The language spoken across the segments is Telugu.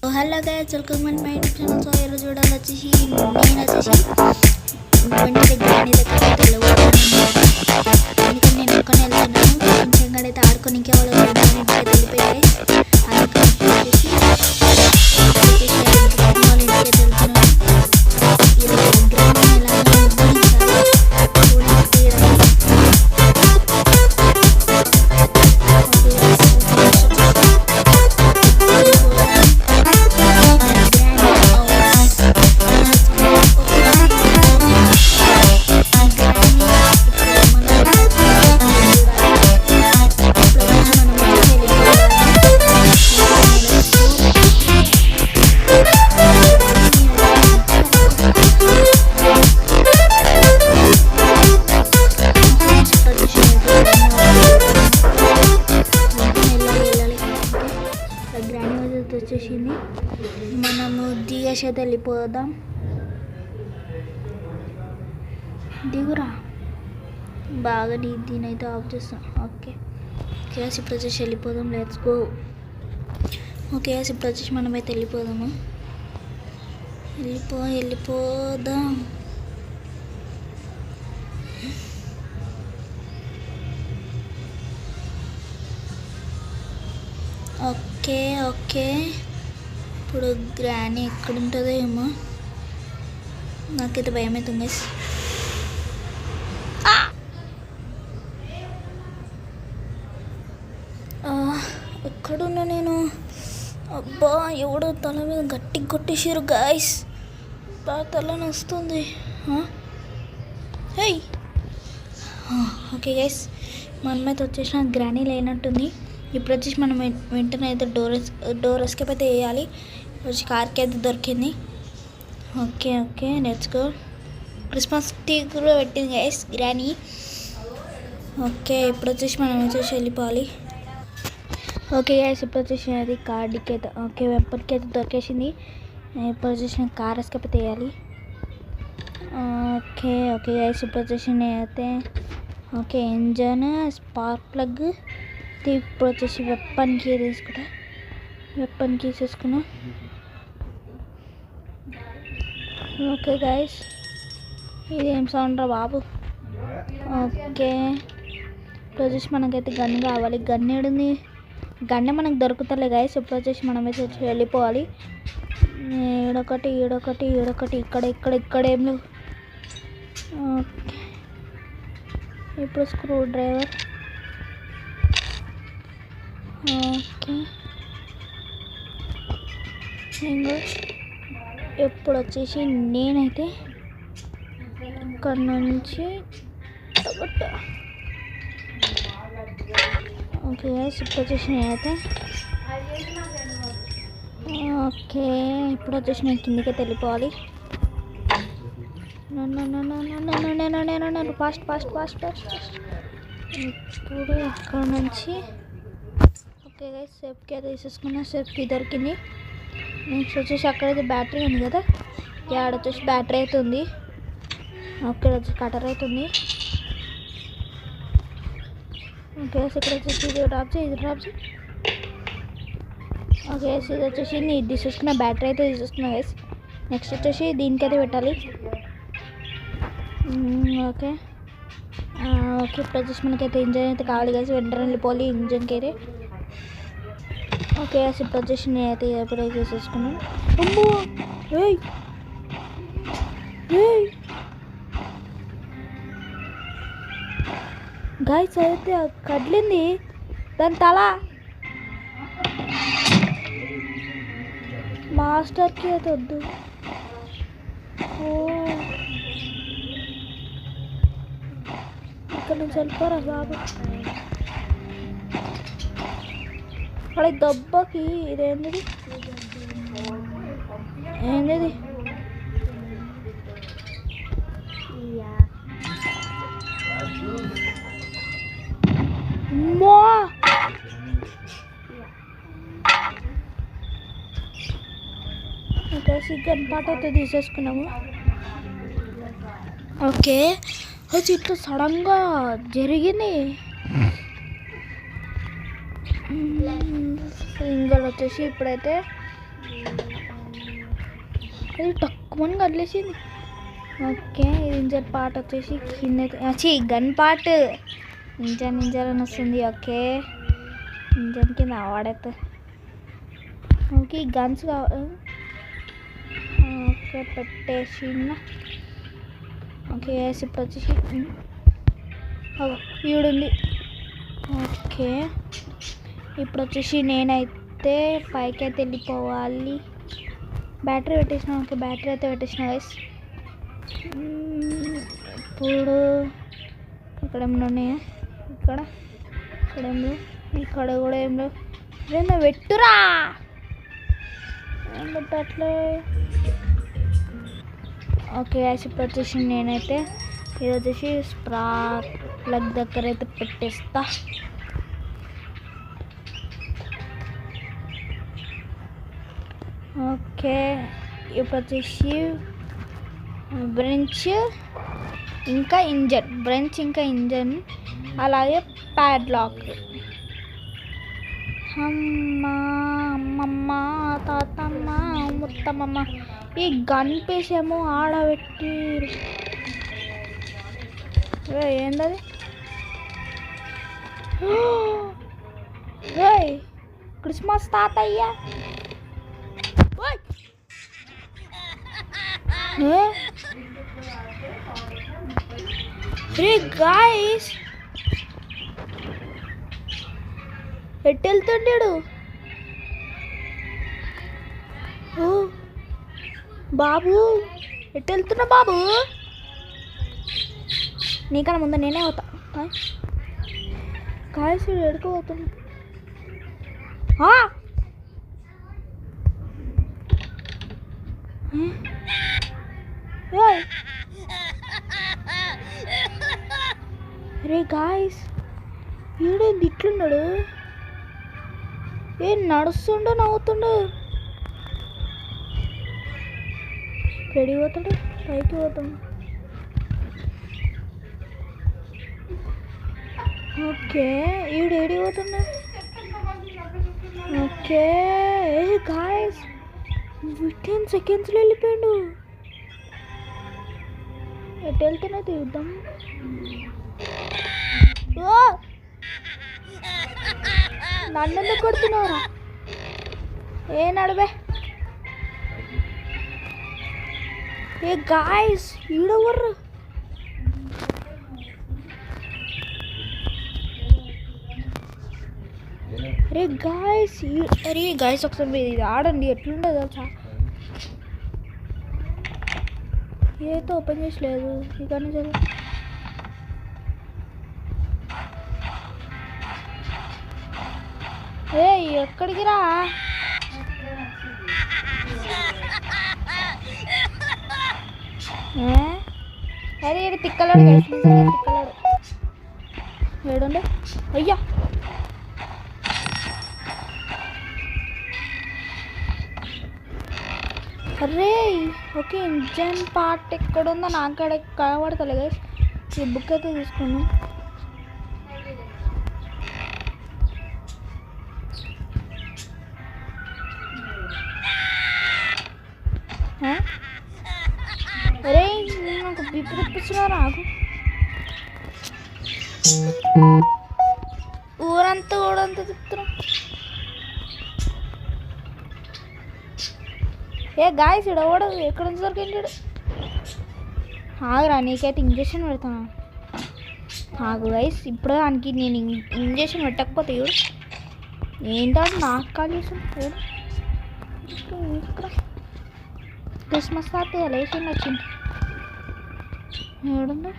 Hello guys, welcome to my YouTube channel. So ఈరోజు చూడాలి వచ్చేసి నేను వచ్చేసి బండి దగ్గర అయితే ఎందుకంటే నేను ఒక్కనే వెళ్తున్నాను. కొంచెం అయితే ఆడుకొని ఇంకెవరు ఇంటికి వెళ్ళిపోయాయి. అందుకని వచ్చేసి వాళ్ళ ఇంటికి వెళ్తున్నాను. వచ్చేసింది, మనము దిగేసి అయితే వెళ్ళిపోదాం. దిగురా బాగా దీని అయితే ఆఫ్ చేస్తాం. ఓకే గ్యాస్ ఇప్పుడు వచ్చేసి వెళ్ళిపోదాం. Let's go. ఓకే గ్యాస్ ఇప్పుడు వచ్చేసి మనమైతే వెళ్ళిపోదాము. వెళ్ళిపోదాం. ఓకే ఓకే ఇప్పుడు గ్రానీ ఎక్కడుంటుందో ఏమో, నాకైతే భయం అవుతుంది. ఎక్కడున్నా నేను? అబ్బా ఎవడో తల మీద గట్టి కొట్టేసారు గాయస్, బాగా తలని వస్తుంది. ఓకే గైస్, మనమైతే వచ్చేసిన గ్రానీ లేనట్టుంది. ఇప్పుడు వచ్చేసి మనం వెంటనే అయితే డోర్ ఎస్కేప్ అయితే వేయాలి. వచ్చి కార్కి అయితే దొరికింది. Okay okay let's go. Christmas tree కూడా పెట్టింది గైస్ గ్రానీ. ఓకే ఇప్పుడు వచ్చేసి మనం వచ్చేసి వెళ్ళిపోవాలి. ఓకే గైస్ ఇప్పుడు వచ్చేసి అది కార్డుకి అయితే ఓకే వెంపర్కి అయితే దొరికేసింది. ఇప్పుడు వచ్చేసి కార్ ఎస్కేప్ అయితే వేయాలి. ఓకే ఓకే గైస్ ఇప్పుడు వచ్చేసి అయితే ఓకే ఇంజన్ స్పార్క్ ప్లగ్ ఇప్పుడు వచ్చేసి వెప్పన్ కీ తీసుకుంటా. వెప్పన్ కీ తీసుకున్నా. ఓకే గైస్ ఇదేం సౌండ్ రా బాబు. ఓకే ఇప్పుడు వచ్చేసి మనకైతే గన్ కావాలి. గన్ ఏడుంది? గన్నే మనకు దొరుకుతలే గైస్. ఇప్పుడు వచ్చేసి మనం అయితే వెళ్ళిపోవాలి. ఈడొకటి ఈడొకటి ఈడొకటి ఇక్కడ ఏం లేవు. ఓకే ఇప్పుడు స్క్రూ డ్రైవర్. ఓకే ఇంకా ఇప్పుడు వచ్చేసి నేనైతే ఇక్కడ నుంచి ఓకే ఇప్పుడు వచ్చేసి నేనైతే ఓకే ఇప్పుడు వచ్చేసి నేను కిందకైతే వెళ్ళిపోవాలి. Fast fast fast fast fast. ఇప్పుడు ఇక్కడ నుంచి ఓకే గైస్ సేఫ్కి అయితే తీసేసుకున్నా. సేఫ్కి దొరికింది. నెక్స్ట్ వచ్చేసి అక్కడైతే బ్యాటరీ ఉంది కదా, యాడ్ వచ్చేసి బ్యాటరీ అయితే ఉంది. ఓకే వచ్చేసి కటర్ అయితే ఉంది. ఓకే ఇక్కడ వచ్చేసి ఇది డ్రాప్ చేయి, ఇది డ్రాప్ చేయి. ఓకే ఇది వచ్చేసి ఇది తీసేసుకున్న, బ్యాటరీ అయితే తీసేసుకున్నా గైస్. నెక్స్ట్ వచ్చేసి దీనికైతే పెట్టాలి. ఓకే ఓకే ఇప్పుడు వచ్చేసి మనకైతే ఇంజన్ అయితే కావాలి గైస్. వెంటనే వెళ్ళిపోవాలి ఇంజన్కి అయితే. ఓకే ఇప్పుడు వచ్చేసి నేనైతే ఎప్పుడైతే చేసేసుకున్నాను. అమ్మో గాయస్ అయితే కదిలింది దాని తల. మాస్టర్కి అయితే వద్దు. ఇక్కడ నుంచి వెళ్ళిపోరా బాబు. అక్కడ దెబ్బకి ఇదేంటిది ఏంటిది? అమ్మో ఓకే చికెన్ పాట అయితే తీసేసుకున్నాము. ఓకే అది ఇట్లా సడన్గా జరిగింది. సింగల్ వచ్చేసి ఇప్పుడైతే అది తక్కువ కదిలేసింది. ఓకే, ఇది ఇంజన్ పార్ట్ వచ్చేసి కింద గన్ పార్ట్ ఇంజన్ అని వస్తుంది. ఓకే, ఇంజన్ కింద వాడైతే ఓకే గన్స్ కావాలి. ఓకే పెట్టేసి ఓకే ఇప్పుడు వచ్చేసి ఈడుంది. ఓకే ఇప్పుడు వచ్చేసి నేనైతే పైకి అయితే వెళ్ళిపోవాలి. బ్యాటరీ పెట్టేసిన. ఓకే బ్యాటరీ అయితే పెట్టేసిన గైస్. ఇప్పుడు ఇక్కడ ఏమైనా ఉన్నాయా? ఇక్కడ ఏం లేవు. ఇక్కడ కూడా ఏం లేవు. ఏమన్నా పెట్టురా, ఏం పెట్టట్లే. ఓకే గైస్ ఇప్పుడు వచ్చేసి నేనైతే ఇది వచ్చేసి స్పార్క్ ప్లగ్ దగ్గర అయితే పెట్టేస్తా. ఓకే ఇప్పుడు వచ్చేసి బ్రెంచ్ ఇంకా ఇంజన్ అలాగే ప్యాడ్లాక్. అమ్మమ్మ తాతమ్మ ముత్తమ్మమ్మ ఈ గన్ పీస్ ఏమో ఆడబెట్టి ఏంటది? క్రిస్మస్ తాతయ్య. రే గాయ్స్ ఎటు వెళ్తుంటాడు బాబు? ఎటు వెళ్తున్నా బాబు? నీకన్నా ముందు నేనే అవుతా. గాయ్స్ ఎడుకోపోతున్నా. రే గాయ్స్ వీడేంది ఇట్లున్నాడు? ఏం నడుస్తుండో నవ్వుతుండో? రెడీ పోతాడు, పైకి పోతాడు. ఓకే ఈడు ఏడి పోతుండే? ఓకే గాయ్స్ 15 సెకండ్స్లో వెళ్ళిపోయాడు. ఎటు వెళ్తున్నా తీద్దాం. నన్ను ఎందుకు కొడుతున్నారా? ఏ నడువే. ఏ గాయ్స్ ఈడెవర్రు? అరే గాయ్స్ ఒకసారి మీరు ఇది ఆడండి, ఎట్లుండదు తెలుసా? ఏదో ఓపెన్ చేసలేదు ఇకనే చదువు. ఏ ఎక్కడికి రా? అరే ఏడు తిక్కలాడు తిక్కలాడు ఏడుండే. అయ్యా అరే ఓకే ఇంజన్ పార్ట్ ఎక్కడుందో నాకు అక్కడ కనబడతలే గైస్. ఈ బుక్ అయితే తీసుకున్నాం. అరే నాకు బిప్పు తెప్పించినా రాకు. ఊరంతా తిప్పుతున్నా. ఏ గాయస్ ఇడవడు ఎక్కడ నుంచి దొరికింటాడు? ఆగురా నీకైతే ఇంజక్షన్ పెడతాను. ఆగు గైస్ ఇప్పుడు దానికి నేను ఇంజక్షన్ పెట్టకపోతే చూడు ఏంటాడు నాకు కాల్ చేసాను. క్రిస్మస్ తాత లేచింది వచ్చింది. ఏడుంది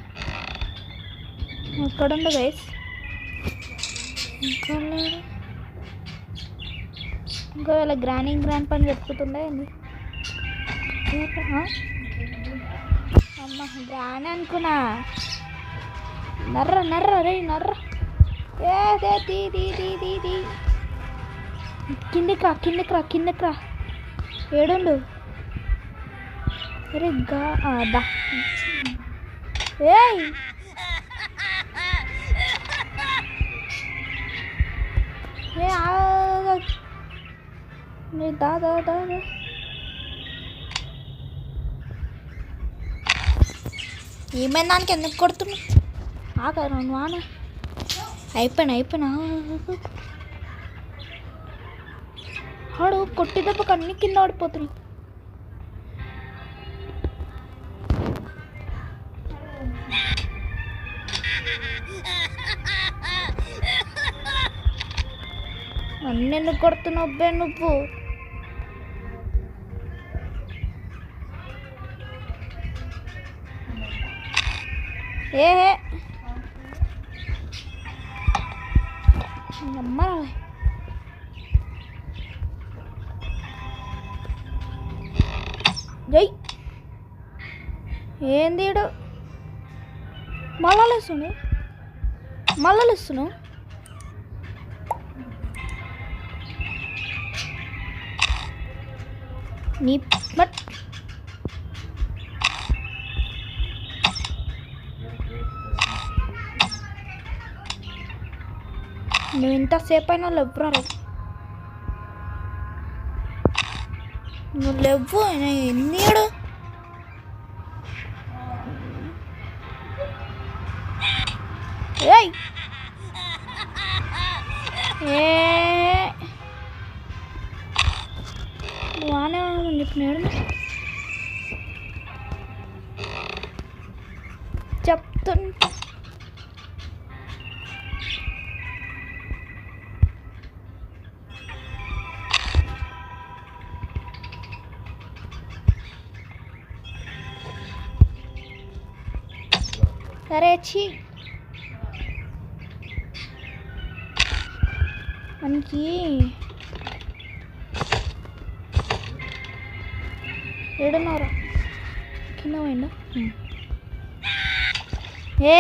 ఎక్కడుంది గైస్? ఇంకా లేడు. ఇంకా ఇలా గ్రాండ్ పని చెప్పుతుండే అమ్మ గ్రాని అనుకున్నా. నర్ర రే నర్ర. ఏ తీ కిందికి రా. ఏడుండు. అరే దా ఏయ్ దా దా దా దా. ఏమైనా దానికి ఎందుకు కొడుతున్నావు? ఆగా నువ్వు ఆన. అయిపోయినా ఆడు కొట్టి దెబ్బకు అన్ని కింద ఆడిపోతున్నాయి. అన్నీ ఎందుకు కొడుతున్నావు అబ్బే నువ్వు? ఏ అమ్మ జై ఏంది మళ్ళా ఇస్తున్నావు నీ బట్ నువ్వు ఇంతసేపు అయినా లేవురా. నువ్వు లేవు ఎన్నిడు బాగానే ఉన్నాను చెప్పినాడు. చెప్తున్నా సరే వచ్చి మనకి ఏడున్నారా కింద పోయిందా? ఏ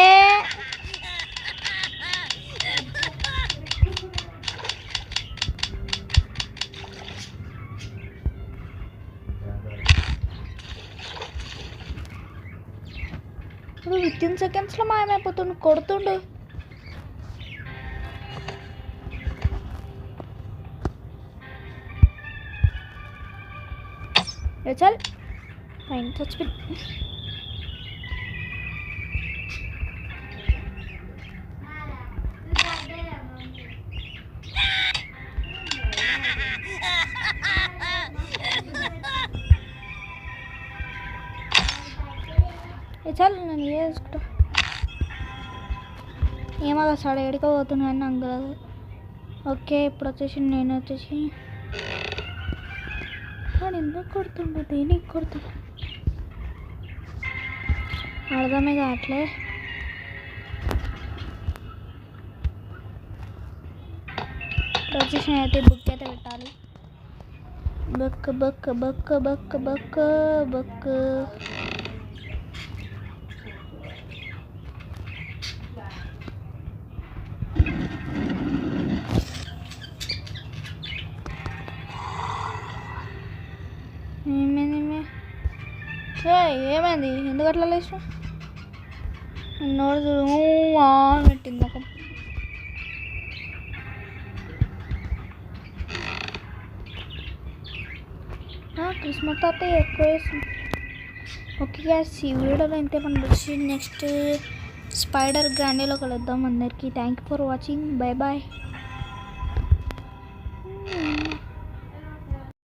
విత్ ఇన్ సెకండ్స్లో మాయమైపోతుండు కొడుతుండు. చల్ ఫైన్ చచ్చిపోయి చాలు నేను వేసుకుంటా. ఏమో సాడ ఎడుకోబోతున్నాను నాకు కాదు. ఓకే ఇప్పుడు వచ్చేసి నేను వచ్చేసి వాడు ఎందుకు కొడుతుండ దేనికి కొడుతుండ అర్థమే కావట్లే. ఇప్పుడు వచ్చేసి అయితే బుక్ అయితే పెట్టాలి. బక్ బక్ బక్ బక్ బక్ బక్ ఏమైంది ఎందుకు అట్లా లేచా? నోరు చూడు పెట్టింది ముఖం. క్రిస్మస్ తాత ఎక్కువ వేస్తుంది. ఓకే గ్యాస్ ఈ వీడియోలో ఇంతే. మనం వచ్చి నెక్స్ట్ స్పైడర్ గ్రాండీలో కలుద్దాం. అందరికీ thank you for watching. Bye bye.